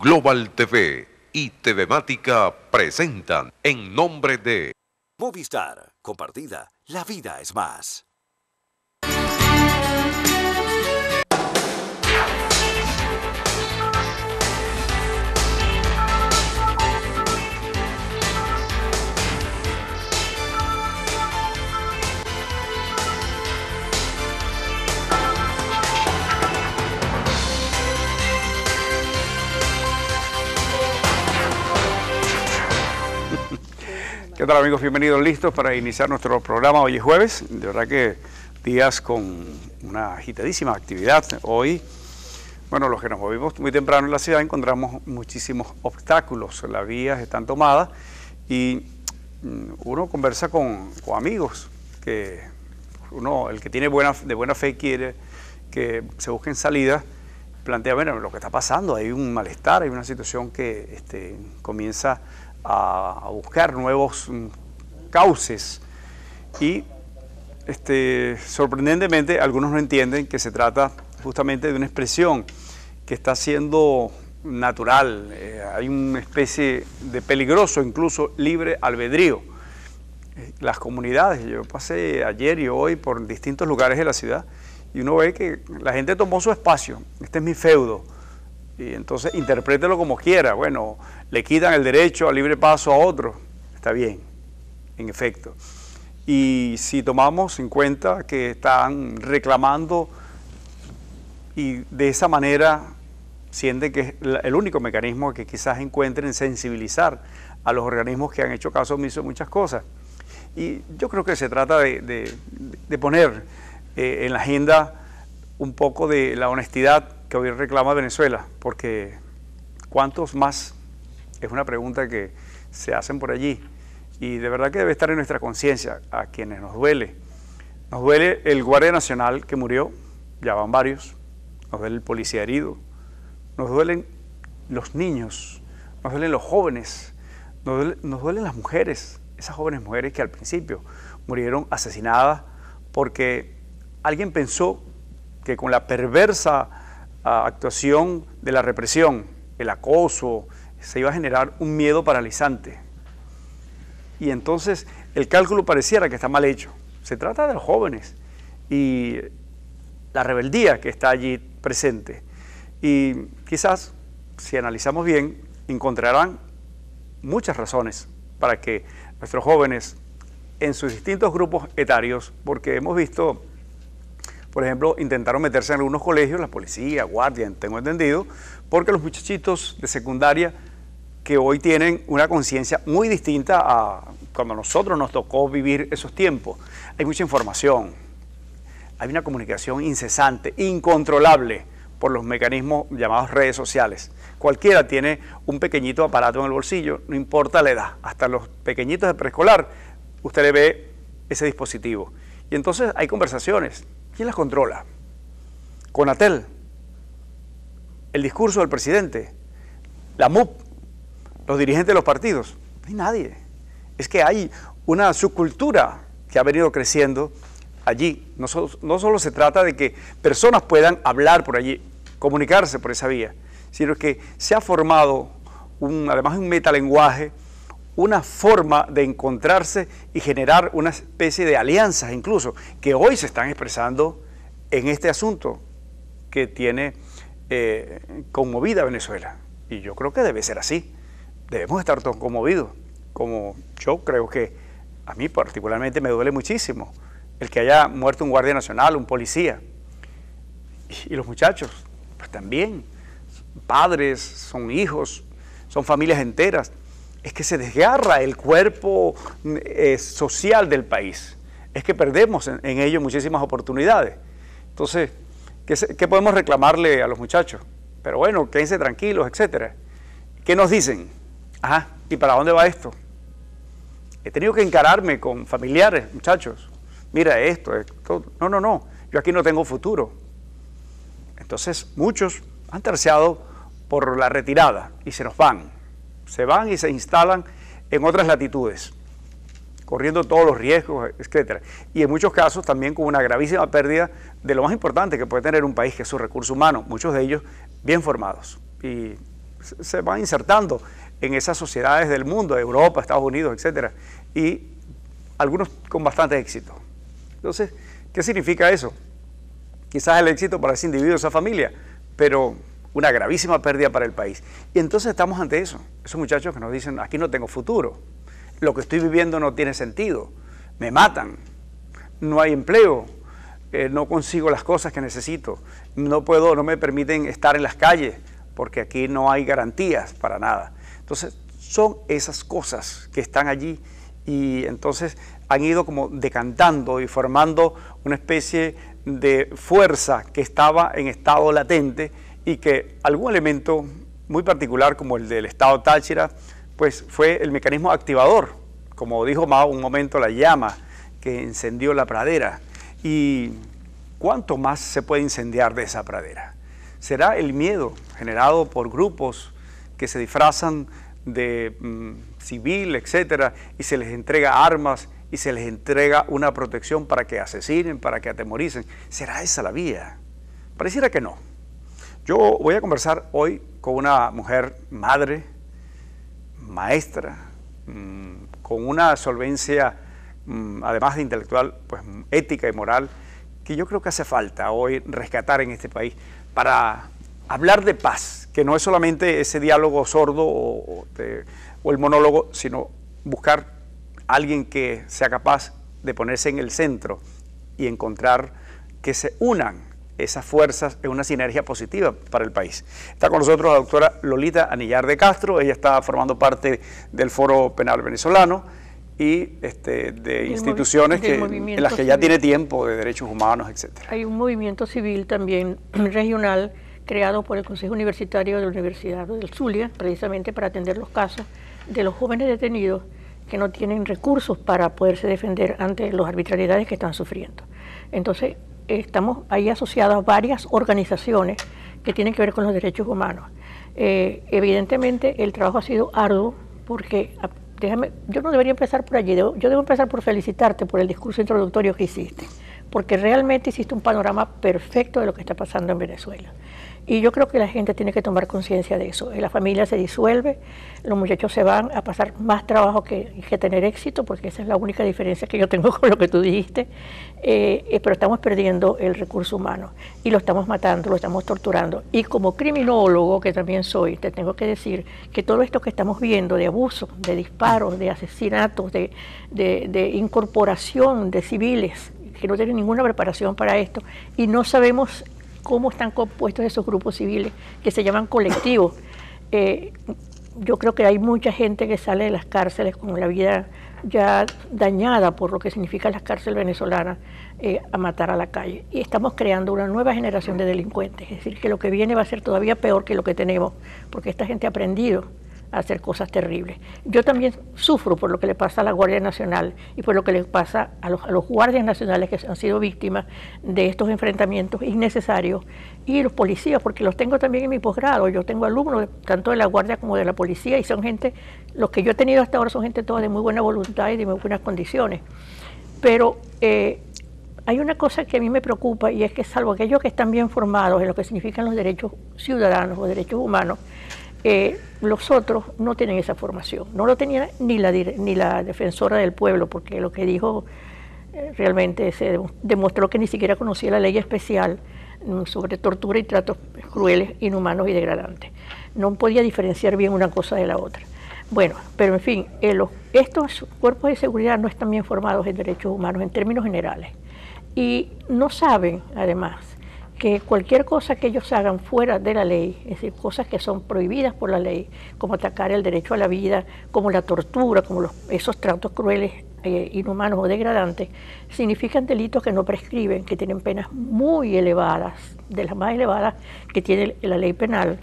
Global TV y TV Mática presentan En Nombre de Movistar, compartida, la vida es más. ¿Qué tal, amigos? Bienvenidos, listos para iniciar nuestro programa. Hoy es jueves, de verdad que días con una agitadísima actividad. Hoy, bueno, los que nos movimos muy temprano en la ciudad encontramos muchísimos obstáculos, las vías están tomadas y uno conversa con amigos, que uno, el que tiene de buena fe quiere que se busquen salidas, plantea, bueno, lo que está pasando, hay un malestar, hay una situación que comienza a buscar nuevos cauces y sorprendentemente algunos no entienden que se trata justamente de una expresión que está siendo natural. Hay una especie de peligroso, incluso libre albedrío. Las comunidades, yo pasé ayer y hoy por distintos lugares de la ciudad y uno ve que la gente tomó su espacio. Este es mi feudo. Y entonces interprételo como quiera. Bueno, le quitan el derecho al libre paso a otro. Está bien, en efecto. Y si tomamos en cuenta que están reclamando y de esa manera sienten que es el único mecanismo que quizás encuentren sensibilizar a los organismos que han hecho caso omiso de muchas cosas. Y yo creo que se trata de poner en la agenda un poco de la honestidad que hoy reclama Venezuela, porque ¿cuántos más? Es una pregunta que se hacen por allí y de verdad que debe estar en nuestra conciencia a quienes nos duele. Nos duele el guardia nacional que murió, ya van varios, nos duele el policía herido, nos duelen los niños, nos duelen los jóvenes, nos duelen las mujeres, esas jóvenes mujeres que al principio murieron asesinadas porque alguien pensó que con la perversa actuación de la represión, el acoso, se iba a generar un miedo paralizante. Y entonces el cálculo pareciera que está mal hecho. Se trata de los jóvenes y la rebeldía que está allí presente. Y quizás, si analizamos bien, encontrarán muchas razones para que nuestros jóvenes, en sus distintos grupos etarios, porque hemos visto, por ejemplo, intentaron meterse en algunos colegios, la policía, guardia, tengo entendido, porque los muchachitos de secundaria que hoy tienen una conciencia muy distinta a cuando a nosotros nos tocó vivir esos tiempos. Hay mucha información, hay una comunicación incesante, incontrolable por los mecanismos llamados redes sociales. Cualquiera tiene un pequeñito aparato en el bolsillo, no importa la edad, hasta los pequeñitos de preescolar, usted le ve ese dispositivo. Y entonces hay conversaciones. ¿Quién las controla? Conatel, el discurso del presidente, la MUP, los dirigentes de los partidos. No hay nadie. Es que hay una subcultura que ha venido creciendo allí. No solo se trata de que personas puedan hablar por allí, comunicarse por esa vía, sino que se ha formado, además de un metalenguaje, una forma de encontrarse y generar una especie de alianzas incluso, que hoy se están expresando en este asunto que tiene conmovida a Venezuela. Y yo creo que debe ser así. Debemos estar todos conmovidos. Como yo creo que a mí particularmente me duele muchísimo el que haya muerto un guardia nacional, un policía. Y los muchachos, pues también, padres, son hijos, son familias enteras. Es que se desgarra el cuerpo social del país. Es que perdemos en ello muchísimas oportunidades. Entonces, ¿qué podemos reclamarle a los muchachos? Pero bueno, quédense tranquilos, etcétera. ¿Qué nos dicen? Ajá, ¿y para dónde va esto? He tenido que encararme con familiares, muchachos. Mira esto. No, yo aquí no tengo futuro. Entonces, muchos han terciado por la retirada y se nos van. Se van y se instalan en otras latitudes, corriendo todos los riesgos, etcétera. Y en muchos casos también con una gravísima pérdida de lo más importante que puede tener un país, que es su recurso humano, muchos de ellos bien formados. Y se van insertando en esas sociedades del mundo, Europa, Estados Unidos, etcétera, y algunos con bastante éxito. Entonces, ¿qué significa eso? Quizás el éxito para ese individuo, esa familia, pero una gravísima pérdida para el país. Y entonces estamos ante eso, esos muchachos que nos dicen, aquí no tengo futuro, lo que estoy viviendo no tiene sentido, me matan, no hay empleo, no consigo las cosas que necesito, no me permiten estar en las calles, porque aquí no hay garantías para nada. Entonces, son esas cosas que están allí y entonces han ido como decantando y formando una especie de fuerza que estaba en estado latente y que algún elemento muy particular como el del estado Táchira, pues fue el mecanismo activador, como dijo Mao un momento, la llama que encendió la pradera. ¿Y cuánto más se puede incendiar de esa pradera? ¿Será el miedo generado por grupos que se disfrazan de civil, etcétera, y se les entrega armas y se les entrega una protección para que asesinen, para que atemoricen? ¿Será esa la vía? Pareciera que no. Yo voy a conversar hoy con una mujer madre, maestra, con una solvencia, además de intelectual, pues ética y moral, que yo creo que hace falta hoy rescatar en este país para hablar de paz, que no es solamente ese diálogo sordo o el monólogo, sino buscar a alguien que sea capaz de ponerse en el centro y encontrar que se unan esas fuerzas en una sinergia positiva para el país. Está con nosotros la doctora Lolita Anillar de Castro, ella está formando parte del Foro Penal Venezolano y de instituciones en las que ya tiene tiempo, de derechos humanos, etc. Hay un movimiento civil también regional creado por el Consejo Universitario de la Universidad del Zulia, precisamente para atender los casos de los jóvenes detenidos que no tienen recursos para poderse defender ante las arbitrariedades que están sufriendo. Entonces, estamos ahí asociados a varias organizaciones que tienen que ver con los derechos humanos. Evidentemente, el trabajo ha sido arduo porque, yo no debería empezar por allí, yo debo empezar por felicitarte por el discurso introductorio que hiciste, porque realmente hiciste un panorama perfecto de lo que está pasando en Venezuela. Y yo creo que la gente tiene que tomar conciencia de eso. La familia se disuelve, los muchachos se van a pasar más trabajo que tener éxito, porque esa es la única diferencia que yo tengo con lo que tú dijiste, pero estamos perdiendo el recurso humano y lo estamos matando, lo estamos torturando. Y como criminólogo, que también soy, te tengo que decir que todo esto que estamos viendo de abuso, de disparos, de asesinatos, de incorporación de civiles que no tienen ninguna preparación para esto y no sabemos cómo están compuestos esos grupos civiles que se llaman colectivos. Yo creo que hay mucha gente que sale de las cárceles con la vida ya dañada por lo que significa las cárceles venezolanas, a matar a la calle. Y estamos creando una nueva generación de delincuentes, es decir, que lo que viene va a ser todavía peor que lo que tenemos, porque esta gente ha aprendido a hacer cosas terribles. Yo también sufro por lo que le pasa a la Guardia Nacional y por lo que le pasa a los guardias nacionales que han sido víctimas de estos enfrentamientos innecesarios y los policías, porque los tengo también en mi posgrado. Yo tengo alumnos tanto de la Guardia como de la policía y son gente, los que yo he tenido hasta ahora son gente toda de muy buena voluntad y de muy buenas condiciones. Pero hay una cosa que a mí me preocupa y es que salvo aquellos que están bien formados en lo que significan los derechos ciudadanos o derechos humanos, los otros no tienen esa formación. No lo tenía ni la defensora del pueblo, porque lo que dijo realmente se demostró que ni siquiera conocía la ley especial sobre tortura y tratos crueles, inhumanos y degradantes. No podía diferenciar bien una cosa de la otra. Bueno, pero en fin, estos cuerpos de seguridad no están bien formados en derechos humanos en términos generales y no saben, además, que cualquier cosa que ellos hagan fuera de la ley, es decir, cosas que son prohibidas por la ley, como atacar el derecho a la vida, como la tortura, como esos tratos crueles, inhumanos o degradantes, significan delitos que no prescriben, que tienen penas muy elevadas, de las más elevadas que tiene la ley penal,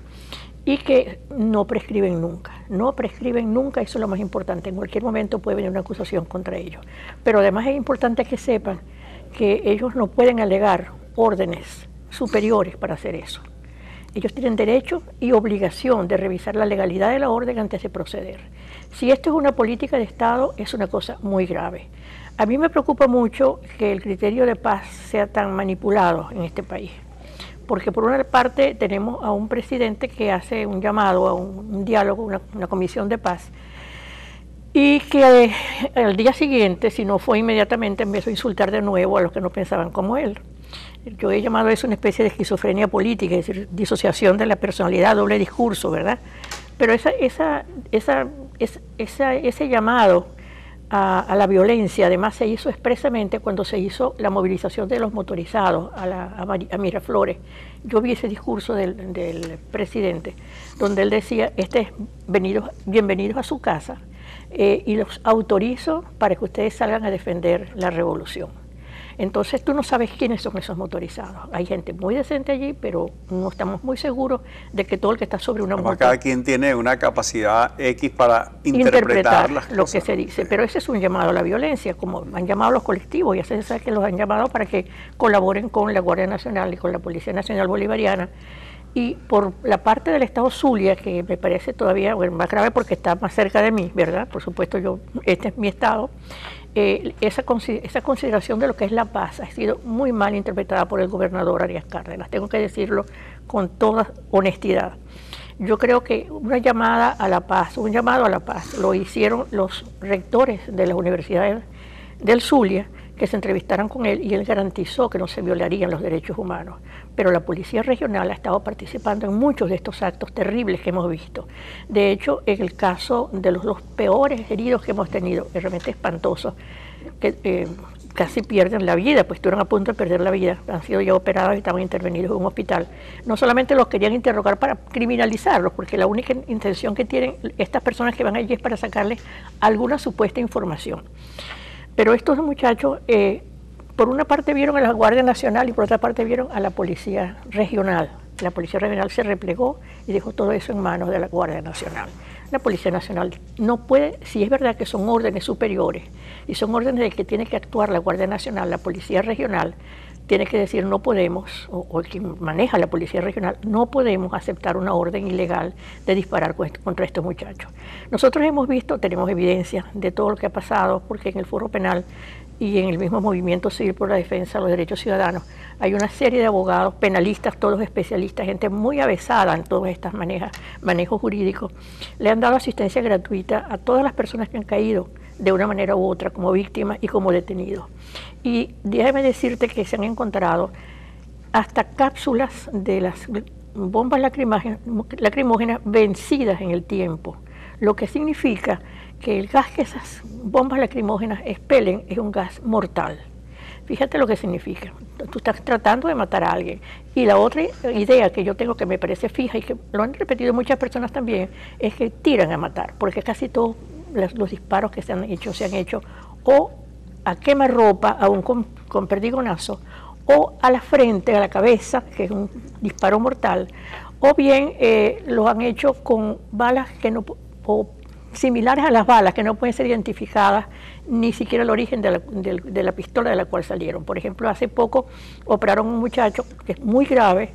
y que no prescriben nunca. No prescriben nunca, eso es lo más importante. En cualquier momento puede venir una acusación contra ellos. Pero además es importante que sepan que ellos no pueden alegar órdenes superiores para hacer eso. Ellos tienen derecho y obligación de revisar la legalidad de la orden antes de proceder. Si esto es una política de Estado, es una cosa muy grave. A mí me preocupa mucho que el criterio de paz sea tan manipulado en este país, porque por una parte tenemos a un presidente que hace un llamado a un diálogo, una comisión de paz, y que al día siguiente, si no fue inmediatamente, empezó a insultar de nuevo a los que no pensaban como él. Yo he llamado eso una especie de esquizofrenia política, es decir, disociación de la personalidad, doble discurso, ¿verdad? Pero ese llamado a la violencia, además se hizo expresamente cuando se hizo la movilización de los motorizados a Miraflores. Yo vi ese discurso del presidente, donde él decía, bienvenidos a su casa, y los autorizo para que ustedes salgan a defender la revolución. Entonces tú no sabes quiénes son esos motorizados. Hay gente muy decente allí, pero no estamos muy seguros de que todo el que está sobre una moto... Cada quien tiene una capacidad X para interpretar las lo cosas, que se dice. Pero ese es un llamado a la violencia, como han llamado los colectivos, ya se sabe que los han llamado para que colaboren con la Guardia Nacional y con la Policía Nacional Bolivariana. Y por la parte del Estado Zulia, que me parece todavía más grave porque está más cerca de mí, ¿verdad? Por supuesto, este es mi estado. Esa consideración de lo que es la paz ha sido muy mal interpretada por el gobernador Arias Cárdenas, tengo que decirlo con toda honestidad. Yo creo que un llamado a la paz lo hicieron los rectores de las universidades del Zulia, que se entrevistaran con él, y él garantizó que no se violarían los derechos humanos. Pero la Policía Regional ha estado participando en muchos de estos actos terribles que hemos visto. De hecho, en el caso de los dos peores heridos que hemos tenido, es realmente espantoso, que casi pierden la vida, pues estuvieron a punto de perder la vida, han sido ya operados y estaban intervenidos en un hospital. No solamente los querían interrogar para criminalizarlos, porque la única intención que tienen estas personas que van allí es para sacarles alguna supuesta información. Pero estos muchachos, por una parte vieron a la Guardia Nacional y por otra parte vieron a la Policía Regional. La Policía Regional se replegó y dejó todo eso en manos de la Guardia Nacional. La Policía Nacional no puede, si es verdad que son órdenes superiores y son órdenes de que tiene que actuar la Guardia Nacional, la Policía Regional tiene que decir no podemos, o el que maneja la Policía Regional, no podemos aceptar una orden ilegal de disparar contra estos muchachos. Nosotros hemos visto, tenemos evidencia de todo lo que ha pasado, porque en el Foro Penal y en el mismo Movimiento Civil por la Defensa de los Derechos Ciudadanos hay una serie de abogados, penalistas, todos especialistas, gente muy avesada en todos estos manejos jurídicos, le han dado asistencia gratuita a todas las personas que han caído de una manera u otra como víctimas y como detenidos. Y déjame decirte que se han encontrado hasta cápsulas de las bombas lacrimógenas vencidas en el tiempo, lo que significa que el gas que esas bombas lacrimógenas expelen es un gas mortal. Fíjate lo que significa. Tú estás tratando de matar a alguien. Y la otra idea que yo tengo, que me parece fija y que lo han repetido muchas personas también, es que tiran a matar, porque casi todos los disparos que se han hecho o a quemarropa, aún con perdigonazo, o a la frente, a la cabeza, que es un disparo mortal, o bien los han hecho con balas que no, o similares a las balas que no pueden ser identificadas ni siquiera el origen de la pistola de la cual salieron. Por ejemplo, hace poco operaron a un muchacho que es muy grave,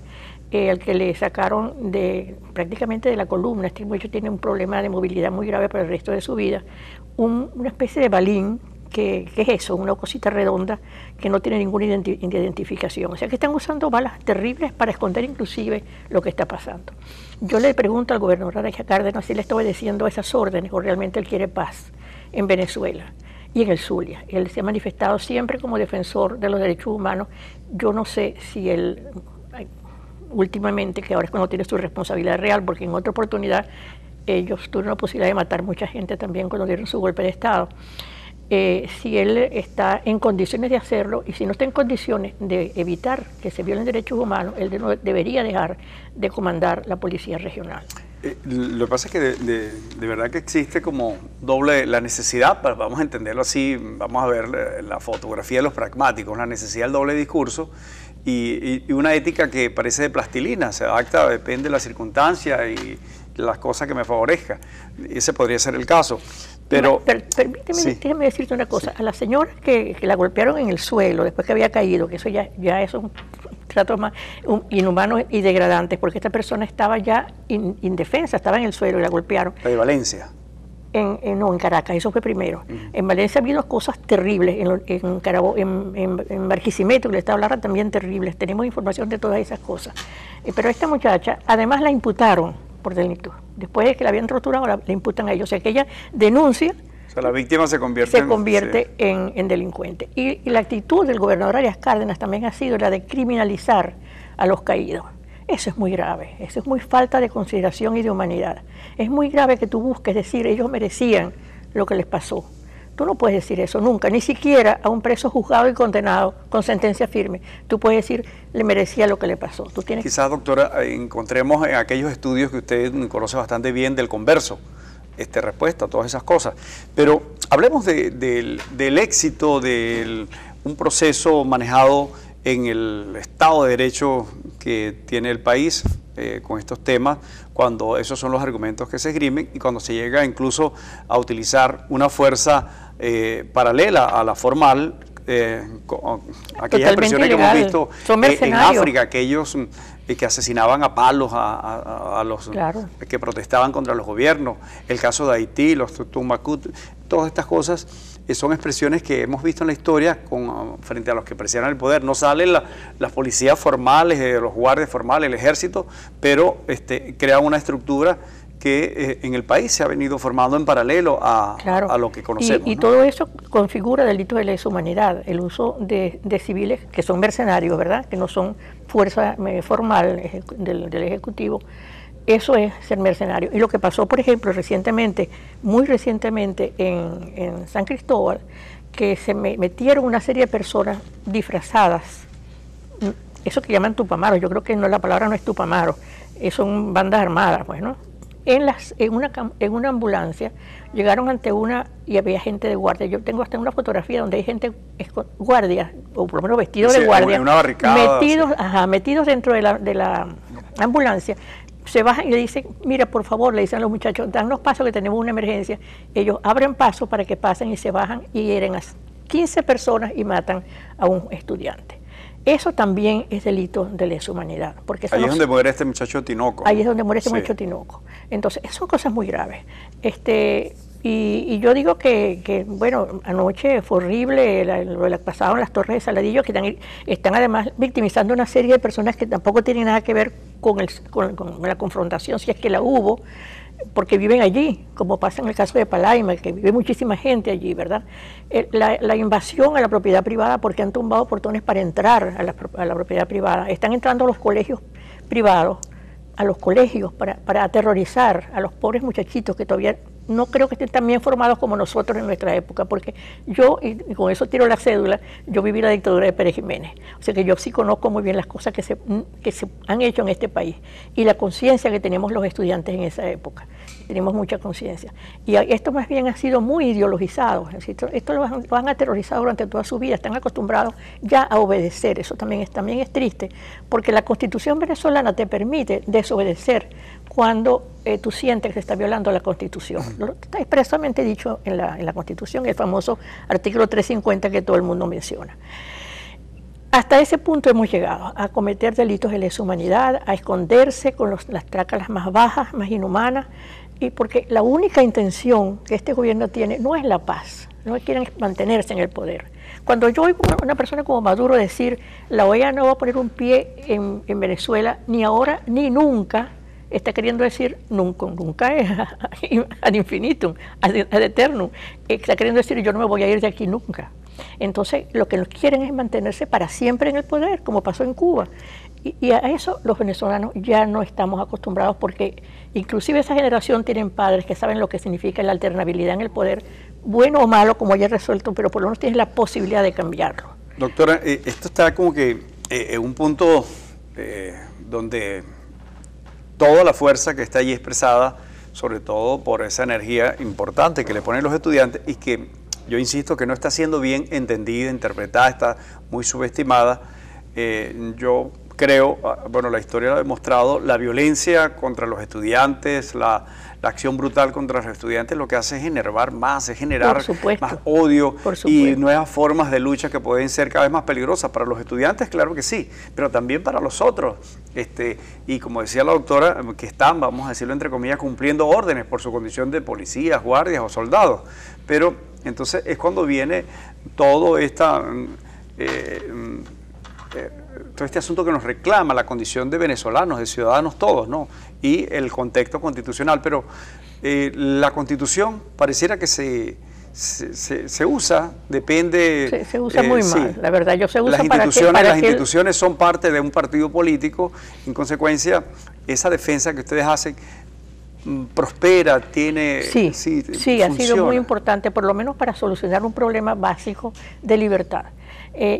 al que le sacaron prácticamente de la columna. Este muchacho tiene un problema de movilidad muy grave para el resto de su vida, una especie de balín, que es eso, una cosita redonda que no tiene ninguna identificación. O sea que están usando balas terribles para esconder inclusive lo que está pasando. Yo le pregunto al gobernador Arias Cárdenas si le está obedeciendo esas órdenes o realmente él quiere paz en Venezuela y en el Zulia. Él se ha manifestado siempre como defensor de los derechos humanos. Yo no sé si él, últimamente, que ahora es cuando tiene su responsabilidad real, porque en otra oportunidad ellos tuvieron la posibilidad de matar mucha gente también cuando dieron su golpe de Estado. Si él está en condiciones de hacerlo, y si no está en condiciones de evitar que se violen derechos humanos, él debería dejar de comandar la Policía Regional. Lo que pasa es que de verdad que existe como doble la necesidad, vamos a entenderlo así, vamos a ver la fotografía de los pragmáticos, la necesidad del doble discurso y una ética que parece de plastilina, se adapta, depende de la circunstancia y las cosas que me favorezca. Ese podría ser el caso. Pero permíteme, sí, déjame decirte una cosa. Sí. A la señora que la golpearon en el suelo después que había caído, que eso ya es un trato más inhumano y degradante, porque esta persona estaba ya indefensa, estaba en el suelo y la golpearon. La de Valencia. No, en Caracas, eso fue primero. En Valencia ha habido cosas terribles, en Barquisimeto, que le estaba hablando, también terribles. Tenemos información de todas esas cosas. Pero esta muchacha, además la imputaron por delito. Después de que la habían torturado, la imputan a ellos. O sea, que ella denuncia. O sea, la víctima se convierte en delincuente. Y la actitud del gobernador Arias Cárdenas también ha sido la de criminalizar a los caídos. Eso es muy grave, eso es muy falta de consideración y de humanidad. Es muy grave que tú busques decir, ellos merecían lo que les pasó. Tú no puedes decir eso nunca, ni siquiera a un preso juzgado y condenado con sentencia firme. Tú puedes decir, le merecía lo que le pasó. Tú tienes... Quizás, doctora, encontremos en aquellos estudios que usted conoce bastante bien del Converso, respuesta a todas esas cosas. Pero hablemos del éxito de un proceso manejado en el Estado de Derecho que tiene el país con estos temas, cuando esos son los argumentos que se esgrimen y cuando se llega incluso a utilizar una fuerza paralela a la formal, aquellas expresiones que hemos visto en África, aquellos que asesinaban a palos a los que protestaban contra los gobiernos, el caso de Haití, los Tumacut, todas estas cosas son expresiones que hemos visto en la historia frente a los que presionan el poder. No salen las policías formales, los guardias formales, el ejército, pero crean una estructura que en el país se ha venido formando en paralelo a lo que conocemos. Y todo eso configura delitos de lesa humanidad, el uso de civiles que son mercenarios, ¿verdad? Que no son fuerza formal del Ejecutivo. Eso es ser mercenario. Y lo que pasó, por ejemplo, muy recientemente en San Cristóbal, que se metieron una serie de personas disfrazadas, eso que llaman tupamaros, yo creo que la palabra no es tupamaro, son bandas armadas, pues, ¿no? En una ambulancia llegaron ante una y había gente de guardia. Yo tengo hasta una fotografía donde hay gente guardia, o por lo menos vestidos de guardia, una barricada, metidos dentro de la ambulancia. Se bajan y le dicen, mira, por favor, le dicen a los muchachos, danos paso que tenemos una emergencia. Ellos abren paso para que pasen y se bajan y hieren a 15 personas y matan a un estudiante. Eso también es delito de lesa humanidad. Porque ahí es donde muere este muchacho Tinoco. Ahí es donde muere este muchacho Tinoco. Entonces, son cosas muy graves. Y yo digo que, bueno, anoche fue horrible lo que pasaba en las Torres de Saladillo, que están además victimizando una serie de personas que tampoco tienen nada que ver con la confrontación, si es que la hubo, porque viven allí, como pasa en el caso de Palaima, que vive muchísima gente allí, ¿verdad? La invasión a la propiedad privada, porque han tumbado portones para entrar a la propiedad privada. Están entrando a los colegios privados, para aterrorizar a los pobres muchachitos que todavía no creo que estén tan bien formados como nosotros en nuestra época, porque yo, y con eso tiro la cédula, yo viví la dictadura de Pérez Jiménez. O sea que yo sí conozco muy bien las cosas que se han hecho en este país y la conciencia que tenemos los estudiantes en esa época. Tenemos mucha conciencia. Y esto más bien ha sido muy ideologizado. Esto lo han aterrorizado durante toda su vida. Están acostumbrados ya a obedecer. Eso también es triste, porque la Constitución venezolana te permite desobedecer cuando tú sientes que se está violando la Constitución. Está expresamente dicho en la Constitución, el famoso artículo 350 que todo el mundo menciona. Hasta ese punto hemos llegado, a cometer delitos de lesa humanidad, a esconderse con las trácalas más bajas, más inhumanas, y porque la única intención que este gobierno tiene no es la paz, no quieren mantenerse en el poder. Cuando yo oigo a una persona como Maduro decir, la OEA no va a poner un pie en Venezuela, ni ahora ni nunca, está queriendo decir nunca es ad infinitum, ad eternum. Está queriendo decir yo no me voy a ir de aquí nunca. Entonces lo que quieren es mantenerse para siempre en el poder, como pasó en Cuba. Y a eso los venezolanos ya no estamos acostumbrados, porque inclusive esa generación tienen padres que saben lo que significa la alternabilidad en el poder, bueno o malo como ya resuelto, pero por lo menos tienes la posibilidad de cambiarlo. Doctora, esto está como que en un punto donde toda la fuerza que está allí expresada, sobre todo por esa energía importante que le ponen los estudiantes y que yo insisto que no está siendo bien entendida, interpretada, está muy subestimada. Yo creo, bueno, la historia ha demostrado, la violencia contra los estudiantes, la acción brutal contra los estudiantes lo que hace es enervar más, es generar más odio y nuevas formas de lucha que pueden ser cada vez más peligrosas para los estudiantes, claro que sí, pero también para los otros. Y como decía la doctora, que están, vamos a decirlo entre comillas, cumpliendo órdenes por su condición de policías, guardias o soldados. Pero entonces es cuando viene todo todo este asunto que nos reclama la condición de venezolanos, de ciudadanos todos, ¿no? Y el contexto constitucional, pero la Constitución pareciera que se usa, depende... Se usa muy mal, la verdad. Yo se usa las instituciones son parte de un partido político, en consecuencia, esa defensa que ustedes hacen prospera, tiene... Sí, ha sido muy importante, por lo menos para solucionar un problema básico de libertad.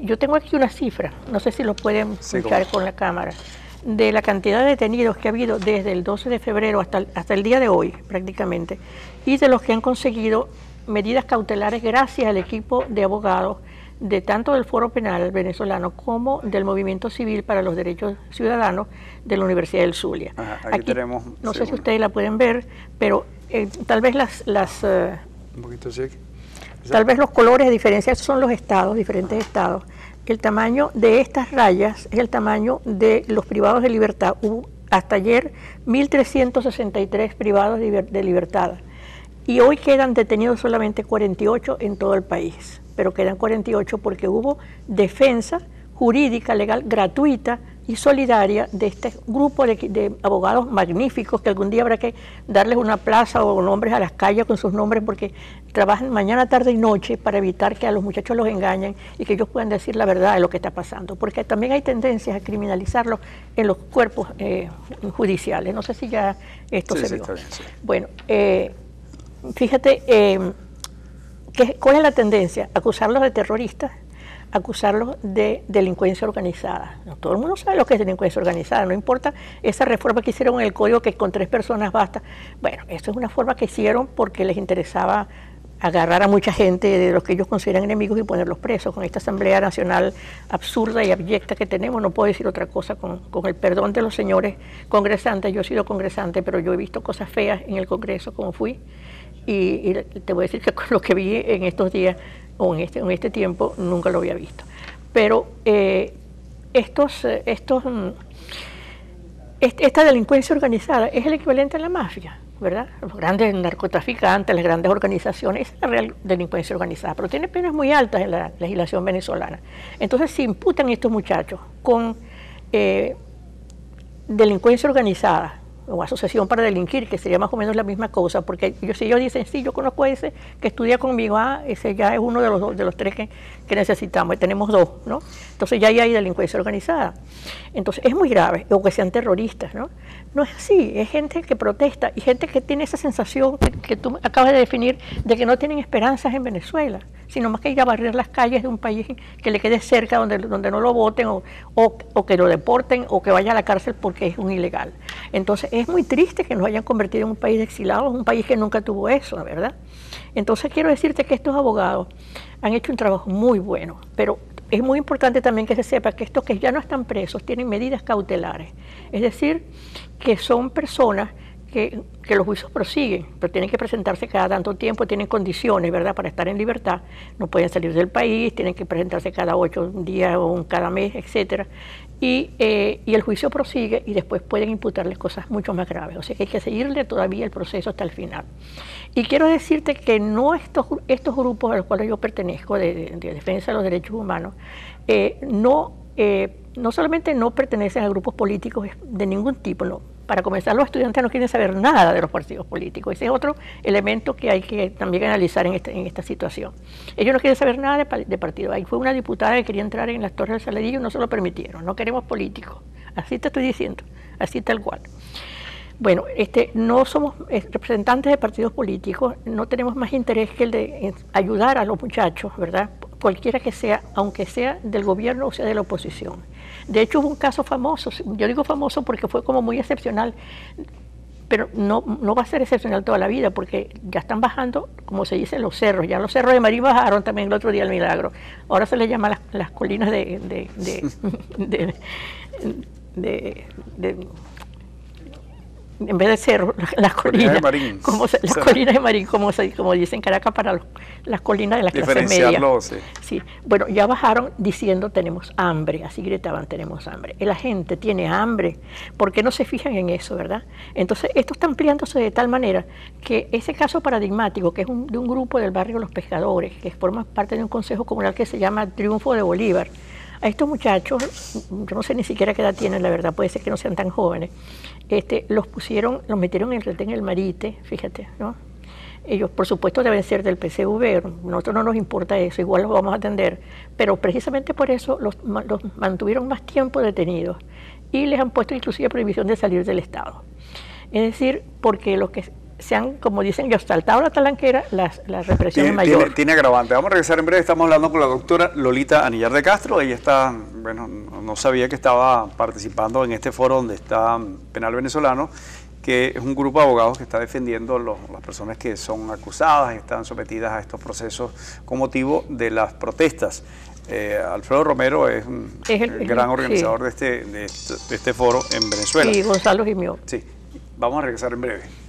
Yo tengo aquí una cifra, no sé si lo pueden escuchar con la cámara, de la cantidad de detenidos que ha habido desde el 12 de febrero hasta el día de hoy, prácticamente, y de los que han conseguido medidas cautelares gracias al equipo de abogados de tanto del Foro Penal venezolano como del Movimiento Civil para los Derechos Ciudadanos de la Universidad del Zulia. Aquí tenemos... No sé si ustedes la pueden ver, pero tal vez un poquito así. Tal vez los colores de diferencia son los estados, diferentes estados. El tamaño de estas rayas es el tamaño de los privados de libertad. Hubo hasta ayer 1.363 privados de libertad. Y hoy quedan detenidos solamente 48 en todo el país. Pero quedan 48 porque hubo defensa jurídica, legal, gratuita y solidaria de este grupo de abogados magníficos que algún día habrá que darles una plaza o nombres a las calles con sus nombres porque trabajan mañana, tarde y noche para evitar que a los muchachos los engañen y que ellos puedan decir la verdad de lo que está pasando, porque también hay tendencias a criminalizarlos en los cuerpos judiciales. No sé si ya esto se vio. Sí. Bueno, fíjate, ¿cuál es la tendencia? Acusarlos de terroristas, acusarlos de delincuencia organizada. No, todo el mundo sabe lo que es delincuencia organizada, no importa esa reforma que hicieron en el código que con 3 personas basta. Bueno, esto es una forma que hicieron porque les interesaba agarrar a mucha gente de los que ellos consideran enemigos y ponerlos presos. Con esta Asamblea Nacional absurda y abyecta que tenemos, no puedo decir otra cosa, con el perdón de los señores congresantes. Yo he sido congresante, pero yo he visto cosas feas en el Congreso como fui, y te voy a decir que con lo que vi en estos días o en este tiempo nunca lo había visto. Pero esta delincuencia organizada es el equivalente a la mafia, ¿verdad? Los grandes narcotraficantes, las grandes organizaciones, esa es la real delincuencia organizada, pero tiene penas muy altas en la legislación venezolana. Entonces, si imputan a estos muchachos con delincuencia organizada o asociación para delinquir, que sería más o menos la misma cosa, porque si ellos dicen, sí, yo conozco a ese que estudia conmigo, ese ya es uno de los 3 que necesitamos, y tenemos 2, ¿no? Entonces ya ahí hay delincuencia organizada. Entonces es muy grave, o que sean terroristas, ¿no? No es así, es gente que protesta y gente que tiene esa sensación que tú acabas de definir de que no tienen esperanzas en Venezuela, sino más que ir a barrer las calles de un país que le quede cerca, donde no lo voten o que lo deporten o que vaya a la cárcel porque es un ilegal. Entonces es muy triste que nos hayan convertido en un país de exilados, un país que nunca tuvo eso, ¿verdad? Entonces quiero decirte que estos abogados han hecho un trabajo muy bueno, pero es muy importante también que se sepa que estos que ya no están presos tienen medidas cautelares, es decir, que son personas que los juicios prosiguen, pero tienen que presentarse cada tanto tiempo, tienen condiciones, ¿verdad?, para estar en libertad, no pueden salir del país, tienen que presentarse cada 8 días o cada mes, etcétera, y el juicio prosigue y después pueden imputarles cosas mucho más graves, o sea que hay que seguirle todavía el proceso hasta el final. Y quiero decirte que no estos grupos a los cuales yo pertenezco, de defensa de los derechos humanos, no solamente no pertenecen a grupos políticos de ningún tipo, no. Para comenzar, los estudiantes no quieren saber nada de los partidos políticos. Ese es otro elemento que hay que también analizar en esta situación. Ellos no quieren saber nada de partido. Ahí fue una diputada que quería entrar en las Torres del Saladillo y no se lo permitieron. No queremos políticos. Así te estoy diciendo, así tal cual. Bueno, no somos representantes de partidos políticos, no tenemos más interés que el de ayudar a los muchachos, ¿verdad?, cualquiera que sea, aunque sea del gobierno o sea de la oposición. De hecho, hubo un caso famoso, yo digo famoso porque fue como muy excepcional, pero no va a ser excepcional toda la vida, porque ya están bajando, como se dice, los cerros. Ya los cerros de Marí bajaron también el otro día el Milagro. Ahora se les llama las colinas de en vez de cerro, las colinas de Marín. Las colinas de Marín, como dicen Caracas, para las colinas de la clase media. Sí. Sí. Bueno, ya bajaron diciendo tenemos hambre, así gritaban, tenemos hambre. La gente tiene hambre, ¿por qué no se fijan en eso, verdad? Entonces, esto está ampliándose de tal manera que ese caso paradigmático, que es de un grupo del barrio Los Pescadores, que forma parte de un consejo comunal que se llama Triunfo de Bolívar, a estos muchachos, yo no sé ni siquiera qué edad tienen, la verdad, puede ser que no sean tan jóvenes, los metieron en el retén El Marite, fíjate, ¿no? Ellos, por supuesto, deben ser del PCV, nosotros no nos importa eso, igual los vamos a atender, pero precisamente por eso los mantuvieron más tiempo detenidos y les han puesto inclusive prohibición de salir del Estado. Es decir, porque los que se han, como dicen, ya saltado la talanquera, la represión es mayor. Tiene agravante. Vamos a regresar en breve. Estamos hablando con la doctora Lolita Anillar de Castro. Ella está, bueno, no sabía que estaba participando en este foro donde está Penal Venezolano, que es un grupo de abogados que está defendiendo las personas que son acusadas y están sometidas a estos procesos con motivo de las protestas. Alfredo Romero es el gran organizador sí. de este foro en Venezuela. Y Gonzalo Gimió. Sí, vamos a regresar en breve.